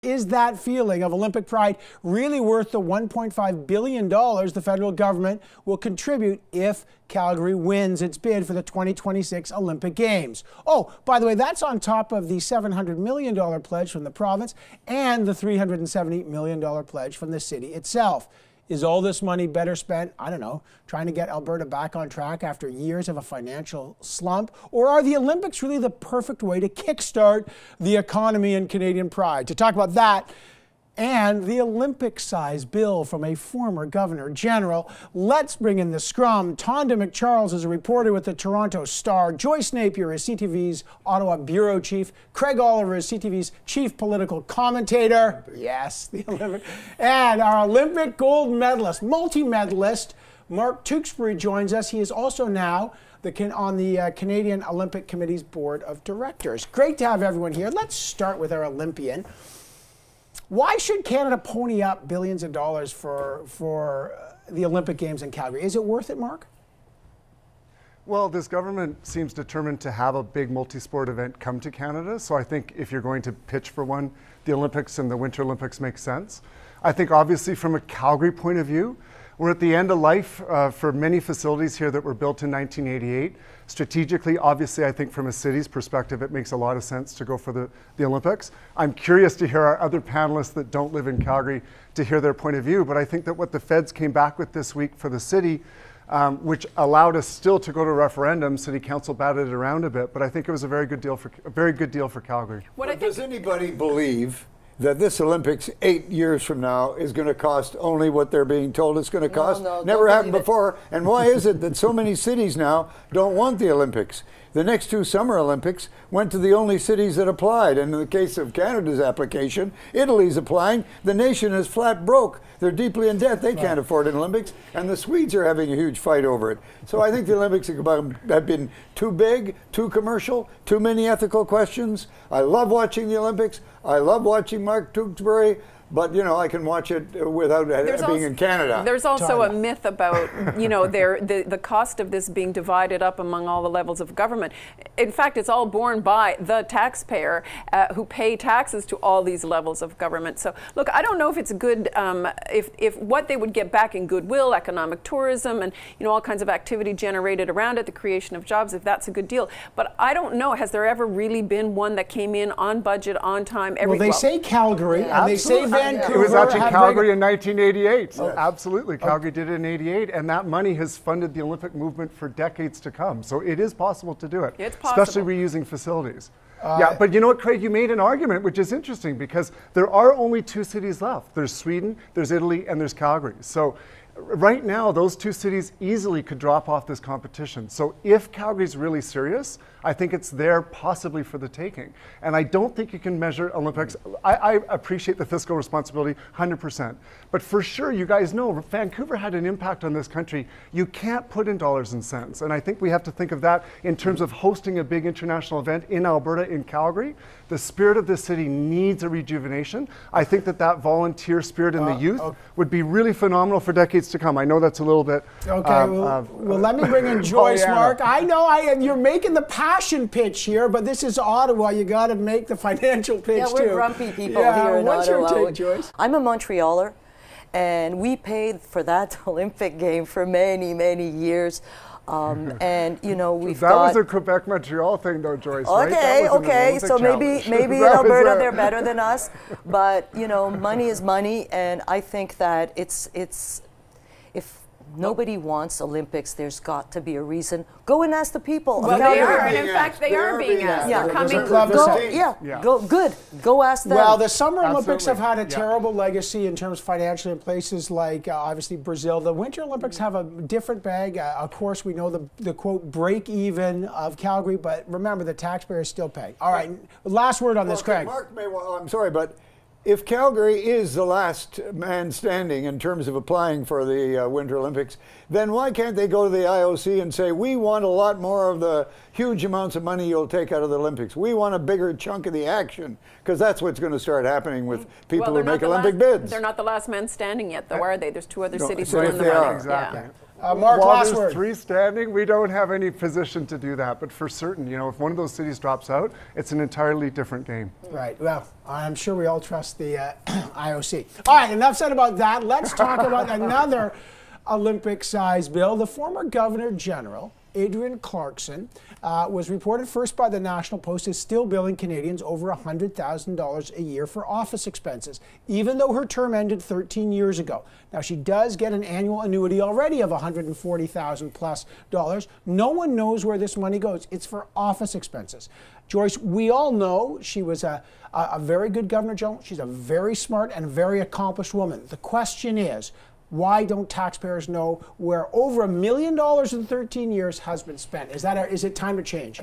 Is that feeling of Olympic pride really worth the $1.5 billion the federal government will contribute if Calgary wins its bid for the 2026 Olympic Games? Oh, by the way, that's on top of the $700 million pledge from the province and the $370 million pledge from the city itself. Is all this money better spent, I don't know, trying to get Alberta back on track after years of a financial slump? Or are the Olympics really the perfect way to kickstart the economy and Canadian pride? To talk about that and the Olympic-sized bill from a former Governor General, let's bring in the Scrum. Tonda McCharles is a reporter with the Toronto Star. Joyce Napier is CTV's Ottawa Bureau Chief. Craig Oliver is CTV's Chief Political Commentator. Yes, the Olympic. And our Olympic gold medalist, multi-medalist, Mark Tewksbury joins us. He is also now on the Canadian Olympic Committee's Board of Directors. Great to have everyone here. Let's start with our Olympian. Why should Canada pony up billions of dollars for the Olympic Games in Calgary? Is it worth it, Mark? Well, this government seems determined to have a big multi-sport event come to Canada. So I think if you're going to pitch for one, the Olympics and the Winter Olympics make sense. I think obviously from a Calgary point of view, we're at the end of life for many facilities here that were built in 1988. Strategically, obviously, I think from a city's perspective, it makes a lot of sense to go for the Olympics. I'm curious to hear our other panelists that don't live in Calgary to hear their point of view, but I think that what the feds came back with this week for the city, which allowed us still to go to referendum, City Council batted it around a bit, but I think it was a very good deal for Calgary. Does anybody believe that this Olympics 8 years from now is going to cost only what they're being told it's going to cost? Never happened before. And why is it that so many cities now don't want the Olympics? The next two Summer Olympics went to the only cities that applied. And in the case of Canada's application, Italy's applying. The nation is flat broke. They're deeply in debt. They can't afford an Olympics. And the Swedes are having a huge fight over it. So I think the Olympics have been too big, too commercial, too many ethical questions. I love watching the Olympics. I love watching Mark Tewksbury. But, you know, I can watch it without being in Canada. There's also a myth about, you know, the cost of this being divided up among all the levels of government. In fact, it's all borne by the taxpayer who pay taxes to all these levels of government. So, look, I don't know if it's good, if what they would get back in goodwill, economic tourism, and, you know, all kinds of activity generated around it, the creation of jobs, if that's a good deal. But I don't know, has there ever really been one that came in on budget, on time? Well, they say Calgary, and they say Vancouver. It was actually Calgary in 1988. So absolutely, Calgary did it in '88, and that money has funded the Olympic movement for decades to come. So it is possible to do it, it's possible. Especially reusing facilities. Yeah, but you know what, Craig, you made an argument which is interesting because there are only two cities left. There's Sweden, there's Italy, and there's Calgary. So right now, those two cities easily could drop off this competition. So if Calgary's really serious, I think it's there possibly for the taking. And I don't think you can measure Olympics. I appreciate the fiscal responsibility 100%. But for sure, you guys know, Vancouver had an impact on this country. You can't put in dollars and cents. And I think we have to think of that in terms of hosting a big international event in Alberta, in Calgary. The spirit of this city needs a rejuvenation. I think that volunteer spirit in the youth would be really phenomenal for decades to come. I know that's a little bit... Okay, well, let me bring in Joyce, Mark. I know you're making the passion pitch here, but this is Ottawa. You got to make the financial pitch, too. Yeah, we're grumpy people here in what's Ottawa. What's your take, Joyce? I'm a Montrealer, and we paid for that Olympic game for many, many years. And you know we've that was a Quebec-Montreal thing, though, Joyce. Okay, right? okay. So maybe in Alberta they're better than us, but you know, money is money, and I think that it's if nobody wants Olympics, there's got to be a reason. Go and ask the people. Well, they are, and in fact, they are being asked. Yeah, coming. Go ask them. Well, the Summer Olympics have had a terrible legacy in terms financially in places like obviously Brazil. The Winter Olympics have a different bag. Of course, we know the quote break even of Calgary, but remember the taxpayers still pay. All right, last word on this, Craig. Mark I'm sorry, but if Calgary is the last man standing in terms of applying for the Winter Olympics, then why can't they go to the IOC and say, we want a lot more of the huge amounts of money you'll take out of the Olympics. We want a bigger chunk of the action, because that's what's going to start happening with people who make Olympic bids. They're not the last man standing yet, though, are they? There's two other cities who are in the running. Exactly. Yeah. Mark, while last there's word. 3 standing, we don't have any position to do that. But for certain, you know, if one of those cities drops out, it's an entirely different game. Right. Well, I'm sure we all trust the IOC. All right, enough said about that. Let's talk about another Olympic-sized bill. The former Governor General, Adrienne Clarkson, was reported first by the National Post as still billing Canadians over $100,000 a year for office expenses, even though her term ended 13 years ago. Now, she does get an annual annuity already of $140,000 plus. No one knows where this money goes. It's for office expenses. Joyce, we all know she was a very good Governor General. She's a very smart and very accomplished woman. The question is, why don't taxpayers know where over $1 million in 13 years has been spent? Is it time to change?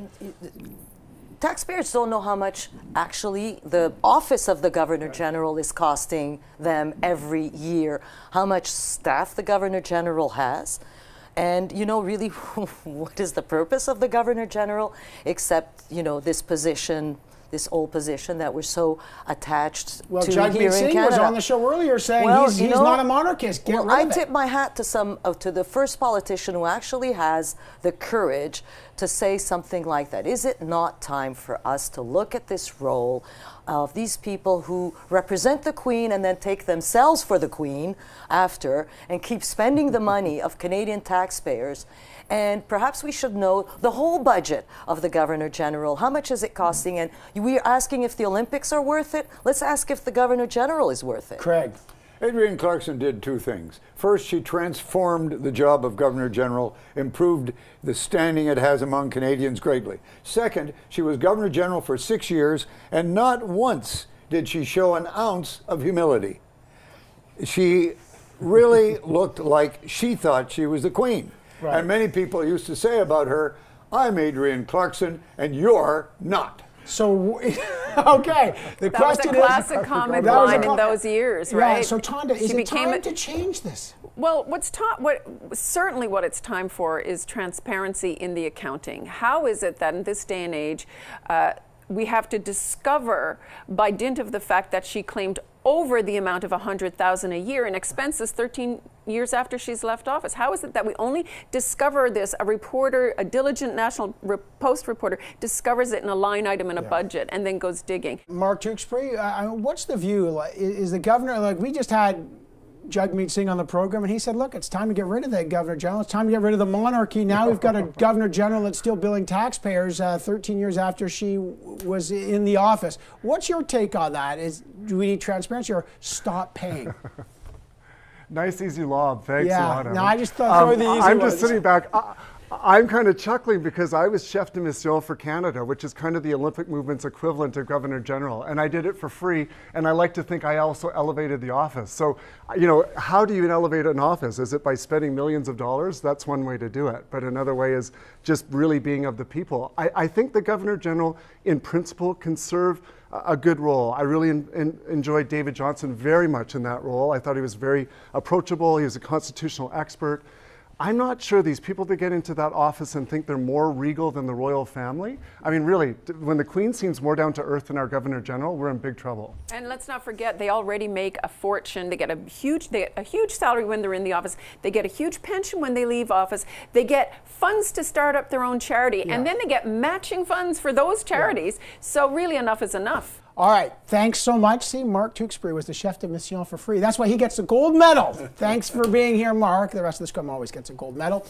Taxpayers don't know how much actually the office of the Governor General is costing them every year, how much staff the Governor General has. And, you know, really, what is the purpose of the Governor General except, you know, this position, this old position that we're so attached to here in Canada. Jagmeet Singh was on the show earlier saying he's not a monarchist. Get rid of it. I tip my hat to the first politician who actually has the courage to say something like that. Is it not time for us to look at this role of these people who represent the Queen and then take themselves for the Queen after and keep spending the money of Canadian taxpayers? And perhaps we should know the whole budget of the Governor General. How much is it costing? And we're asking if the Olympics are worth it. Let's ask if the Governor General is worth it. Craig. Adrienne Clarkson did 2 things. First, she transformed the job of Governor General, improved the standing it has among Canadians greatly. Second, she was Governor General for 6 years, and not once did she show an ounce of humility. She really looked like she thought she was the Queen. Right. And many people used to say about her, "I'm Adrienne Clarkson, and you're not." So, okay, the that question was a classic comment line in those years, right? Yeah, so Tonda, is it time to change this? Well, certainly what it's time for is transparency in the accounting. How is it that in this day and age, we have to discover, by dint of the fact that she claimed over the amount of $100,000 a year in expenses 13 years after she's left office? How is it that we only discover this, a reporter, a diligent National Post reporter, discovers it in a line item in a budget and then goes digging? Mark Tewksbury, what's the view? Is the governor, like we just had Jagmeet Singh on the program, and he said, look, it's time to get rid of that Governor General. It's time to get rid of the monarchy. Now we've got a Governor General that's still billing taxpayers 13 years after she was in the office. What's your take on that? Do we need transparency or stop paying? Nice, easy lob. Thanks a lot. No, I just thought throw the easy I'm ones. just sitting back. I'm kind of chuckling because I was chef de mission for Canada, which is kind of the Olympic movement's equivalent to Governor General. And I did it for free. And I like to think I also elevated the office. So, you know, how do you elevate an office? Is it by spending millions of dollars? That's one way to do it. But another way is just really being of the people. I think the Governor General, in principle, can serve a good role. I really enjoyed David Johnston very much in that role. I thought he was very approachable. He was a constitutional expert. I'm not sure these people that get into that office and think they're more regal than the royal family. I mean, really, when the Queen seems more down to earth than our Governor General, we're in big trouble. And let's not forget, they already make a fortune. They get a huge salary when they're in the office. They get a huge pension when they leave office. They get funds to start up their own charity, and then they get matching funds for those charities. So really, enough is enough. All right, thanks so much. See, Mark Tewksbury was the chef de mission for free. That's why he gets the gold medal. Thanks for being here, Mark. The rest of the Scrum always gets a gold medal.